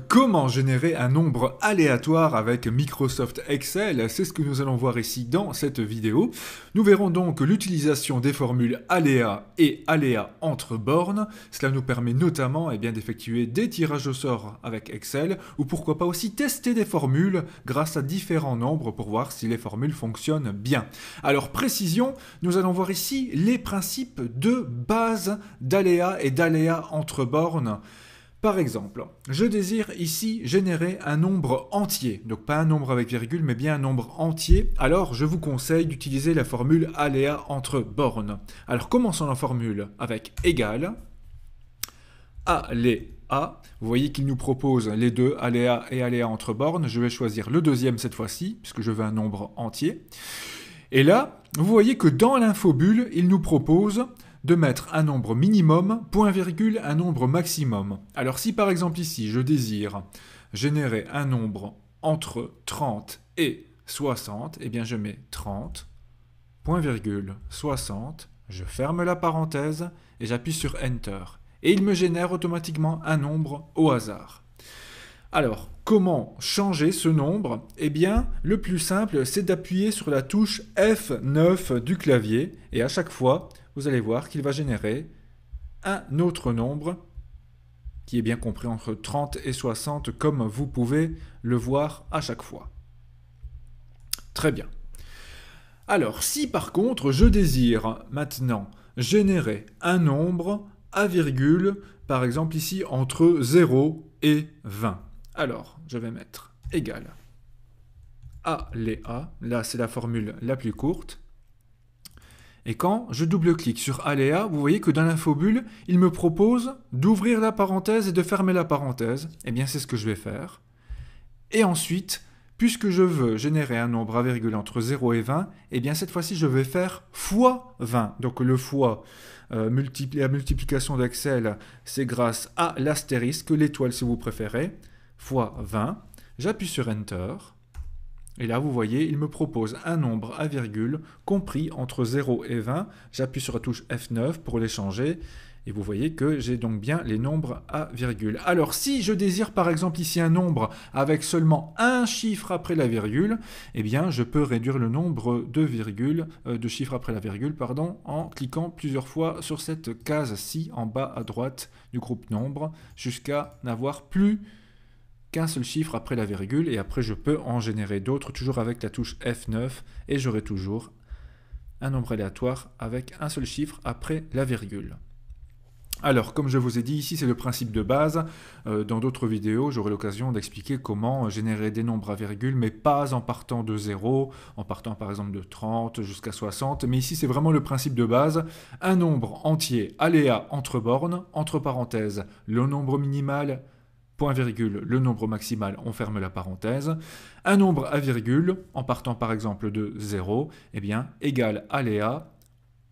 Comment générer un nombre aléatoire avec Microsoft Excel? C'est ce que nous allons voir ici dans cette vidéo. Nous verrons donc l'utilisation des formules aléa et aléa entre bornes. Cela nous permet notamment d'effectuer des tirages au sort avec Excel ou pourquoi pas aussi tester des formules grâce à différents nombres pour voir si les formules fonctionnent bien. Alors précision, nous allons voir ici les principes de base d'aléa et d'aléa entre bornes. Par exemple, je désire ici générer un nombre entier, donc pas un nombre avec virgule, mais bien un nombre entier. Alors, je vous conseille d'utiliser la formule aléa entre bornes. Alors, commençons la formule avec égal, aléa. Vous voyez qu'il nous propose les deux, aléa et aléa entre bornes. Je vais choisir le deuxième cette fois-ci, puisque je veux un nombre entier. Et là, vous voyez que dans l'infobulle, il nous propose de mettre un nombre minimum, point virgule, un nombre maximum. Alors si par exemple ici, je désire générer un nombre entre 30 et 60, eh bien je mets 30, point virgule, 60, je ferme la parenthèse et j'appuie sur Enter. Et il me génère automatiquement un nombre au hasard. Alors, comment changer ce nombre? Eh bien, le plus simple, c'est d'appuyer sur la touche F9 du clavier et à chaque fois, vous allez voir qu'il va générer un autre nombre qui est bien compris entre 30 et 60 comme vous pouvez le voir à chaque fois. Très bien. Alors, si par contre je désire maintenant générer un nombre à virgule, par exemple ici entre 0 et 20, alors je vais mettre égal aléa, là c'est la formule la plus courte. Et quand je double-clique sur aléa, vous voyez que dans l'infobulle, il me propose d'ouvrir la parenthèse et de fermer la parenthèse. Eh bien, c'est ce que je vais faire. Et ensuite, puisque je veux générer un nombre à virgule entre 0 et 20, eh bien, cette fois-ci, je vais faire fois 20. Donc, le fois, la multiplication d'Excel, c'est grâce à l'astérisque, l'étoile si vous préférez, fois 20. J'appuie sur Enter. Et là, vous voyez, il me propose un nombre à virgule compris entre 0 et 20. J'appuie sur la touche F9 pour les changer. Et vous voyez que j'ai donc bien les nombres à virgule. Alors, si je désire par exemple ici un nombre avec seulement un chiffre après la virgule, eh bien, je peux réduire le nombre de chiffres après la virgule, en cliquant plusieurs fois sur cette case-ci en bas à droite du groupe nombre, jusqu'à n'avoir plus qu'un seul chiffre après la virgule, et après je peux en générer d'autres, toujours avec la touche F9, et j'aurai toujours un nombre aléatoire avec un seul chiffre après la virgule. Alors, comme je vous ai dit, ici c'est le principe de base. Dans d'autres vidéos, j'aurai l'occasion d'expliquer comment générer des nombres à virgule, mais pas en partant de 0, en partant par exemple de 30 jusqu'à 60. Mais ici, c'est vraiment le principe de base. Un nombre entier aléa entre bornes, entre parenthèses, le nombre minimal, point virgule, le nombre maximal, on ferme la parenthèse. Un nombre à virgule, en partant par exemple de 0, eh bien, égal aléa,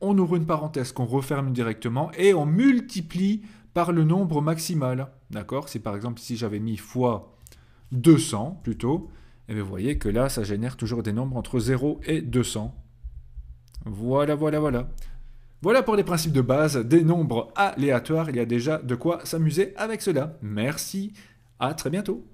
on ouvre une parenthèse qu'on referme directement et on multiplie par le nombre maximal. D'accord? Si par exemple ici j'avais mis fois 200 plutôt, et vous voyez que là ça génère toujours des nombres entre 0 et 200. Voilà, voilà, voilà. Voilà pour les principes de base des nombres aléatoires. Il y a déjà de quoi s'amuser avec cela. Merci, à très bientôt.